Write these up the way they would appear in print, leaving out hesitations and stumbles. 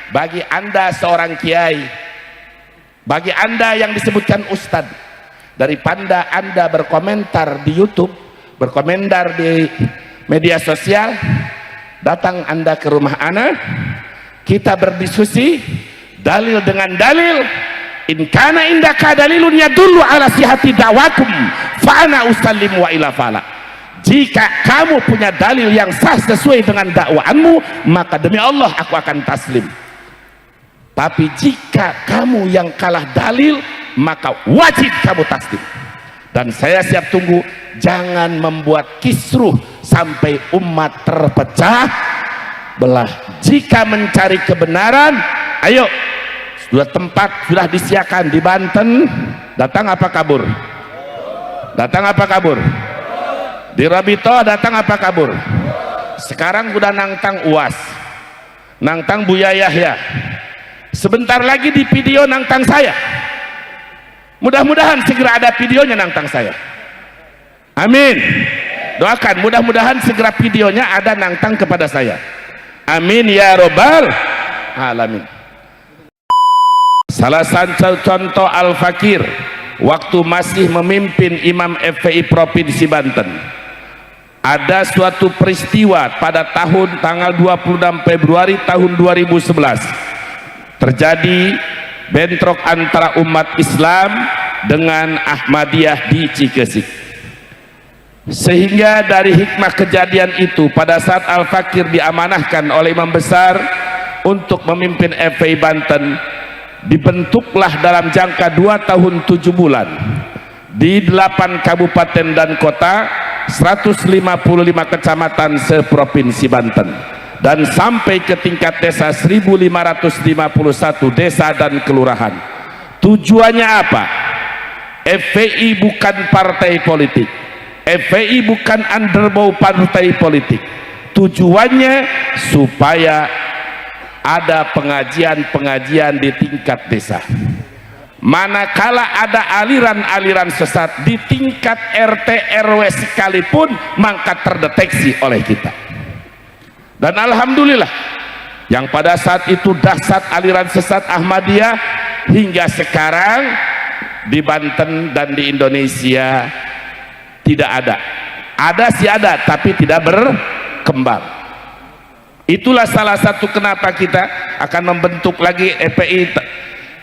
bagi Anda seorang kiai, bagi Anda yang disebutkan ustadz, daripada Anda berkomentar di YouTube, berkomentar di media sosial, datang Anda ke rumah ana, kita berdiskusi dalil dengan dalil. In kana indaka dalilun yadullu ala sihhati da'wakum fa ana usallim wa ila fala. Jika kamu punya dalil yang sah sesuai dengan dakwaanmu, maka demi Allah aku akan taslim. Tapi jika kamu yang kalah dalil, maka wajib kamu taslim. Dan saya siap tunggu. Jangan membuat kisruh sampai umat terpecah belah. Jika mencari kebenaran, ayo, sudah tempat sudah disiapkan di Banten, datang apa kabur? Datang apa kabur? Di Rabito datang apa kabur? Sekarang udah nangtang UAS, nangtang Buya Yahya, sebentar lagi di video nangtang saya. Mudah-mudahan segera ada videonya nangtang saya. Amin. Doakan mudah-mudahan segera videonya ada nangtang kepada saya. Amin ya robbal alamin. Salah satu contoh Al-Fakir waktu masih memimpin Imam FPI Provinsi Banten, ada suatu peristiwa pada tanggal 26 Februari tahun 2011 terjadi bentrok antara umat Islam dengan Ahmadiyah di Cikesik, sehingga dari hikmah kejadian itu pada saat Al-Fakir diamanahkan oleh imam besar untuk memimpin FPI Banten, dibentuklah dalam jangka 2 tahun 7 bulan di 8 kabupaten dan kota, 155 kecamatan seprovinsi Banten, dan sampai ke tingkat desa 1551 desa dan kelurahan. Tujuannya apa? FPI bukan partai politik, FPI bukan underbow partai politik. Tujuannya supaya ada pengajian-pengajian di tingkat desa. Manakala ada aliran-aliran sesat di tingkat RT RW sekalipun, maka terdeteksi oleh kita. Dan alhamdulillah yang pada saat itu dahsyat aliran sesat Ahmadiyah, hingga sekarang di Banten dan di Indonesia tidak ada. Ada sih ada, tapi tidak berkembang. Itulah salah satu kenapa kita akan membentuk lagi FPI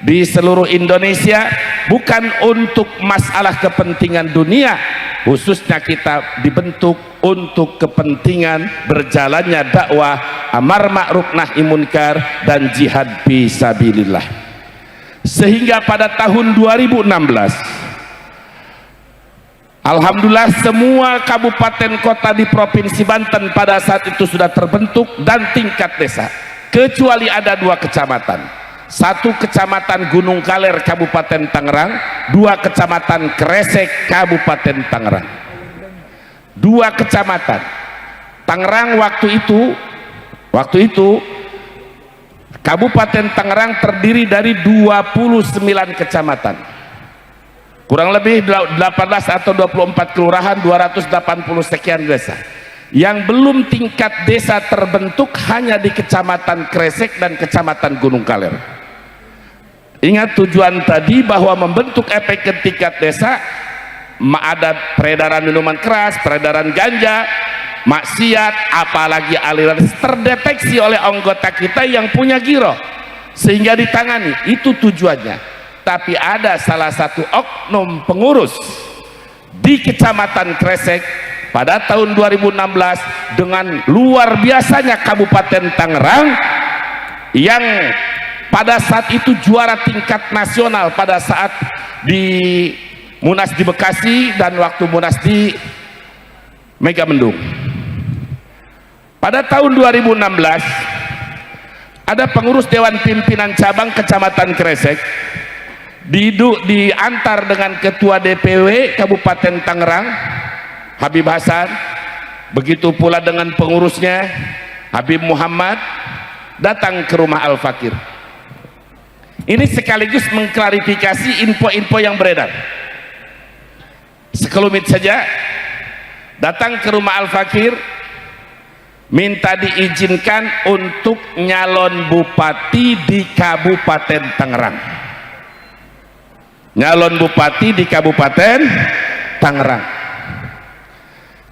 di seluruh Indonesia, bukan untuk masalah kepentingan dunia, khususnya kita dibentuk untuk kepentingan berjalannya dakwah amar ma'ruf nahi munkar dan jihad fisabilillah. Sehingga pada tahun 2016 alhamdulillah semua kabupaten kota di Provinsi Banten pada saat itu sudah terbentuk dan tingkat desa, kecuali ada 2 kecamatan. 1 kecamatan Gunung Kaler Kabupaten Tangerang, 2 kecamatan Kresek Kabupaten Tangerang. 2 kecamatan Tangerang waktu itu Kabupaten Tangerang terdiri dari 29 kecamatan, kurang lebih 18 atau 24 kelurahan, 280 sekian desa. Yang belum tingkat desa terbentuk hanya di Kecamatan Kresek dan Kecamatan Gunung Kaler. Ingat tujuan tadi bahwa membentuk efek ke tingkat desa, ada peredaran minuman keras, peredaran ganja, maksiat, apalagi aliran terdeteksi oleh anggota kita yang punya giro sehingga ditangani. Itu tujuannya. Tapi ada salah satu oknum pengurus di Kecamatan Kresek pada tahun 2016 dengan luar biasanya Kabupaten Tangerang yang pada saat itu juara tingkat nasional pada saat di Munas di Bekasi dan waktu Munas di Megamendung. Pada tahun 2016 ada pengurus Dewan Pimpinan Cabang Kecamatan Kresek diantar dengan Ketua DPW Kabupaten Tangerang Habib Hasan, begitu pula dengan pengurusnya Habib Muhammad, datang ke rumah Al-Fakir. Ini sekaligus mengklarifikasi info-info yang beredar. Sekelumit saja, datang ke rumah Al-Fakir, minta diizinkan untuk nyalon bupati di Kabupaten Tangerang. Nyalon bupati di Kabupaten Tangerang.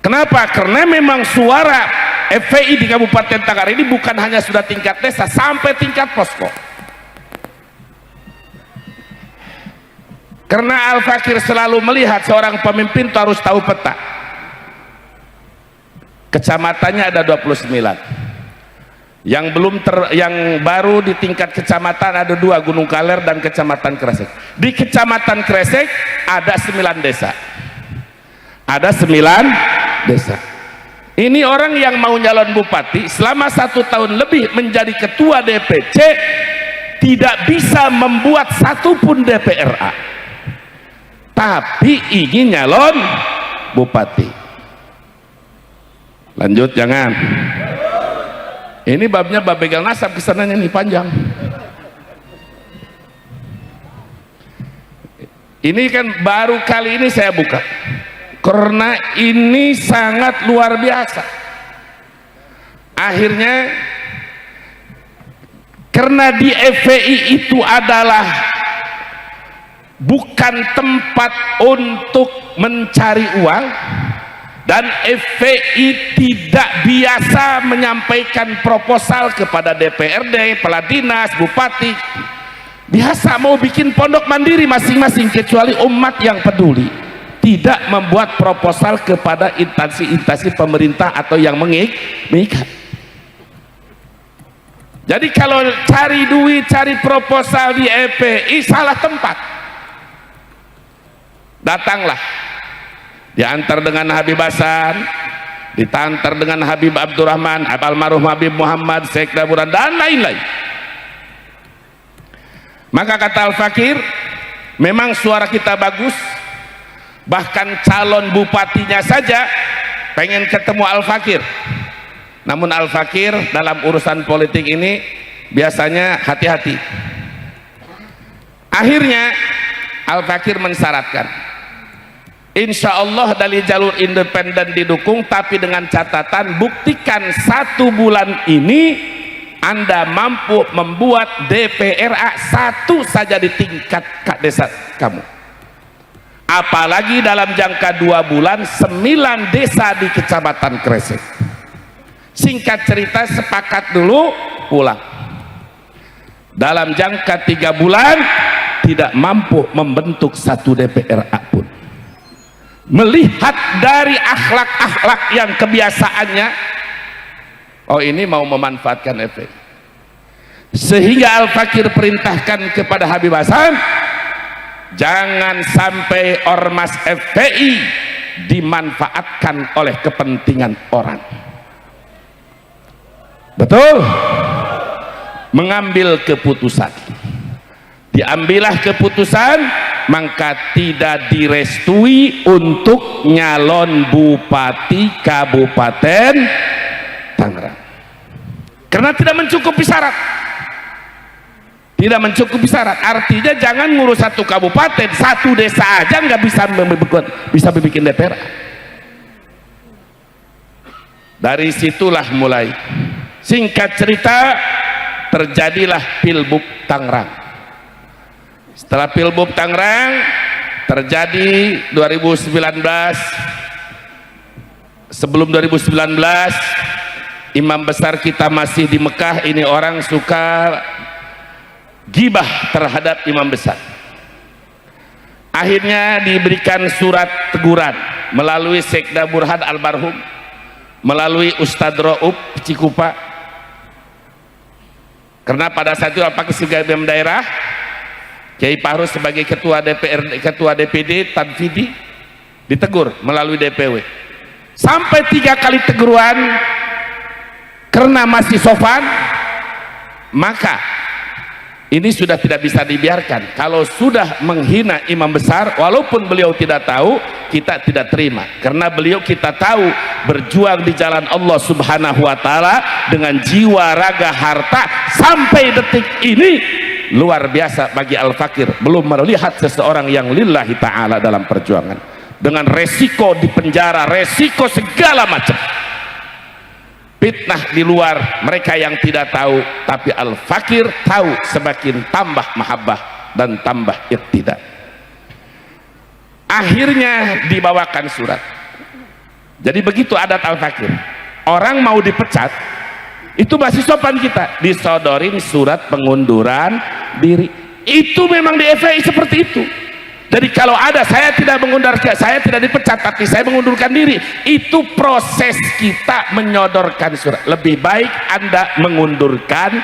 Kenapa? Karena memang suara FPI di Kabupaten Tangerang ini bukan hanya sudah tingkat desa, sampai tingkat posko. Karena Al-Fakir selalu melihat seorang pemimpin itu harus tahu peta. Kecamatannya ada 29. Yang baru di tingkat kecamatan ada 2, Gunung Kaler dan Kecamatan Kresek. Di Kecamatan Kresek ada 9 desa. Ada 9 desa. Ini orang yang mau nyalon bupati selama 1 tahun lebih menjadi ketua DPC tidak bisa membuat satupun DPRA. Tapi ingin nyalon bupati. Lanjut, jangan. Ini babnya bab begal nasab, kesananya nih panjang. Ini kan baru kali ini saya buka, karena ini sangat luar biasa. Akhirnya karena di FPI itu adalah bukan tempat untuk mencari uang, dan FPI tidak biasa menyampaikan proposal kepada DPRD, kepala dinas, bupati. Biasa mau bikin pondok mandiri masing-masing, kecuali umat yang peduli tidak membuat proposal kepada instansi-instansi pemerintah atau yang mengikat. Jadi kalau cari duit, cari proposal di FPI salah tempat. Datanglah, diantar dengan Habib Hasan, ditantar dengan Habib Abdurrahman, almarhum Habib Muhammad, Syekh Daburan, dan lain-lain. Maka kata Al-Fakir, memang suara kita bagus, bahkan calon bupatinya saja pengen ketemu Al-Fakir. Namun Al-Fakir dalam urusan politik ini biasanya hati-hati. Akhirnya Al-Fakir mensyaratkan, insya Allah dari jalur independen didukung, tapi dengan catatan buktikan 1 bulan ini Anda mampu membuat DPRA 1 saja di tingkat desa kamu. Apalagi dalam jangka 2 bulan 9 desa di Kecamatan Kresek. Singkat cerita, sepakat dulu, pulang. Dalam jangka 3 bulan tidak mampu membentuk 1 DPRA pun. Melihat dari akhlak-akhlak yang kebiasaannya, oh ini mau memanfaatkan FPI, sehingga Al-Fakir perintahkan kepada Habib Hasan, jangan sampai ormas FPI dimanfaatkan oleh kepentingan orang. Betul? Mengambil keputusan, diambillah keputusan, maka tidak direstui untuk nyalon bupati Kabupaten Tangerang, karena tidak mencukupi syarat. Tidak mencukupi syarat, artinya jangan ngurus 1 kabupaten, 1 desa aja nggak bisa bikin DPR. Dari situlah mulai, singkat cerita, terjadilah Pilbub Tangerang. Setelah Pilbub Tangerang terjadi 2019, sebelum 2019 imam besar kita masih di Mekah. Ini orang suka gibah terhadap imam besar. Akhirnya diberikan surat teguran melalui Sekda Burhan almarhum, melalui Ustadz Ra'ub Cikupa, karena pada saat itu apakah sebagai daerah, Kiai Pahrus sebagai ketua DPRD, ketua DPD Tanfidi ditegur melalui DPW sampai 3 kali teguran. Karena masih sopan, maka ini sudah tidak bisa dibiarkan. Kalau sudah menghina imam besar, walaupun beliau tidak tahu, kita tidak terima, karena beliau kita tahu berjuang di jalan Allah Subhanahu wa Ta'ala dengan jiwa, raga, harta sampai detik ini. Luar biasa bagi Al-Fakir, belum melihat seseorang yang lillahi ta'ala dalam perjuangan, dengan resiko di penjara, resiko segala macam. fitnah di luar mereka yang tidak tahu, tapi al-fakir tahu, semakin tambah mahabbah dan tambah iqtida. Akhirnya dibawakan surat. Jadi begitu adat al-fakir, orang mau dipecat itu masih sopan, kita disodorin surat pengunduran diri. Itu memang di FPI seperti itu. Jadi kalau ada saya tidak mengundurkan, saya tidak dipecat tapi saya mengundurkan diri, itu proses kita menyodorkan surat. Lebih baik Anda mengundurkan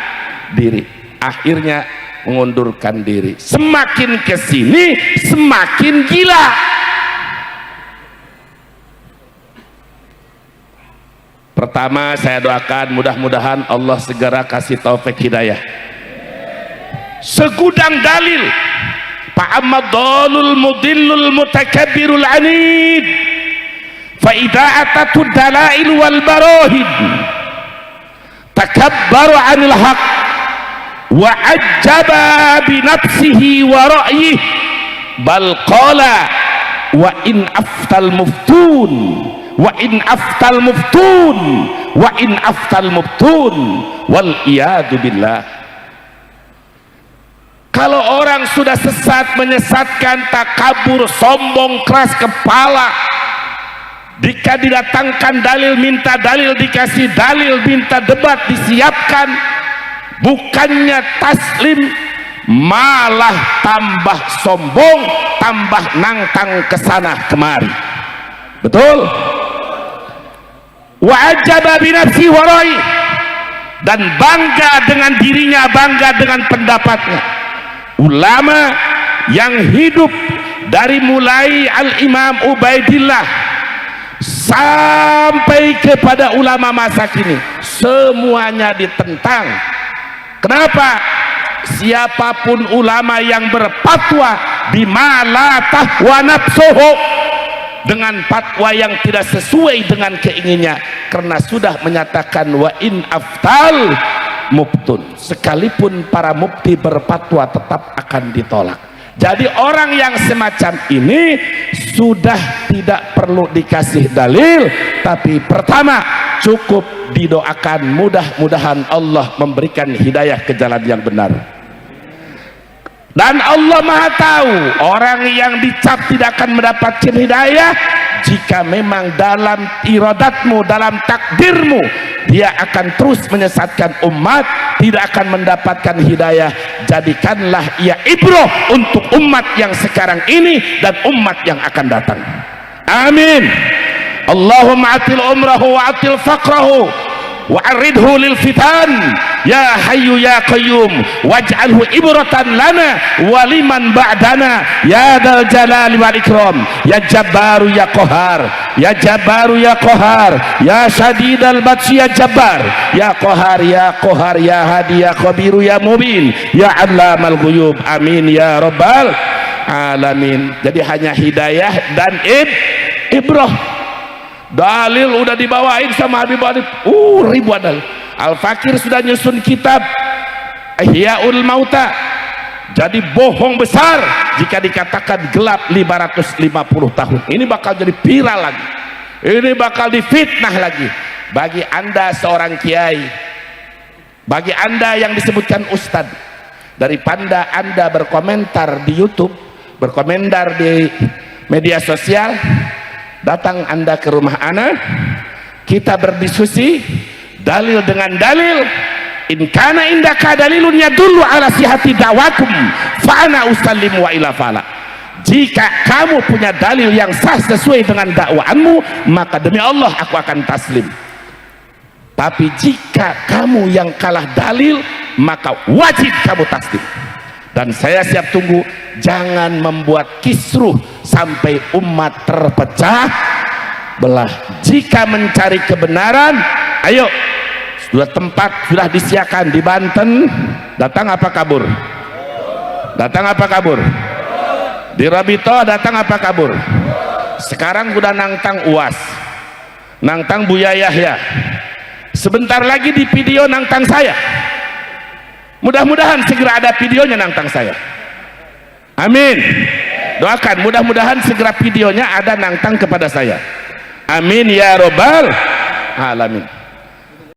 diri. Akhirnya mengundurkan diri. Semakin kesini semakin gila. Pertama saya doakan mudah-mudahan Allah segera kasih taufik hidayah. Segudang dalil, fa'amad dalul mudillul mutakabbirul anid fa idza atatu dalail wal barahid takabbaru 'anil haqq wa ajaba bi nafsihi wa ra'yihi bal qala wa in aftal muftun wa in aftal muftun wa in aftal muftun wal iyadu billah. Kalau orang sudah sesat, menyesatkan, takabur, sombong, keras kepala, jika didatangkan dalil minta dalil, dikasih dalil minta debat disiapkan, bukannya taslim malah tambah sombong, tambah nangkang kesana kemari. Betul? Wa ajaba bi nafsi wa ra'i, dan bangga dengan dirinya, bangga dengan pendapatnya. Ulama yang hidup dari mulai Al-Imam Ubaidillah sampai kepada ulama masa kini semuanya ditentang. Kenapa? Siapapun ulama yang berfatwa bima la tahwa nafsuhu, dengan fatwa yang tidak sesuai dengan keinginannya, karena sudah menyatakan wa in aftal muftun, sekalipun para mufti berfatwa tetap akan ditolak. Jadi orang yang semacam ini sudah tidak perlu dikasih dalil, tapi pertama cukup didoakan, mudah-mudahan Allah memberikan hidayah ke jalan yang benar. Dan Allah Maha tahu orang yang dicap tidak akan mendapatkan hidayah jika memang dalam iradatmu, dalam takdirmu dia akan terus menyesatkan umat, tidak akan mendapatkan hidayah. Jadikanlah ia ibrah untuk umat yang sekarang ini dan umat yang akan datang. Amin. Allahumma atil umrahu wa atil faqrahu wa aridhu lil fitan ya hayyu ya qayyum waj'alhu ibratan lana wa liman ba'dana ya dzal jalali wal ikram ya jabbaru ya qahar ya jabbaru ya qahar ya syadidal batsi ya jabbar ya qahar ya hadi ya khabiru ya mubin ya allamal ghuyub. Amin ya rabbal alamin. Jadi hanya hidayah dan ibrah. Dalil udah dibawain sama Habib Adib, ribuan dalil. Al-Fakir sudah nyusun kitab Ihyaul Mauta. Jadi bohong besar jika dikatakan gelap 550 tahun. Ini bakal jadi viral lagi, ini bakal difitnah lagi. Bagi anda seorang kiai, bagi anda yang disebutkan ustadz, daripada anda berkomentar di YouTube, berkomentar di media sosial, datang anda ke rumah ana, kita berdiskusi dalil dengan dalil. In kana indaka dalilun yadullu ala sihhati da'wakum fa ana usallimu wa ila fala. Jika kamu punya dalil yang sah sesuai dengan dakwaanmu, maka demi Allah aku akan taslim. Tapi jika kamu yang kalah dalil, maka wajib kamu taslim. Dan saya siap tunggu. Jangan membuat kisruh sampai umat terpecah belah. Jika mencari kebenaran, ayo, sudah tempat sudah disiapkan di Banten. Datang apa kabur? Datang apa kabur? Di Rabito datang apa kabur? Sekarang udah nangtang UAS, nangtang Buya Yahya. Sebentar lagi di video nangtang saya. Mudah-mudahan segera ada videonya nangtang saya. Amin. Doakan mudah-mudahan segera videonya ada nangtang kepada saya. Amin ya robbal alamin.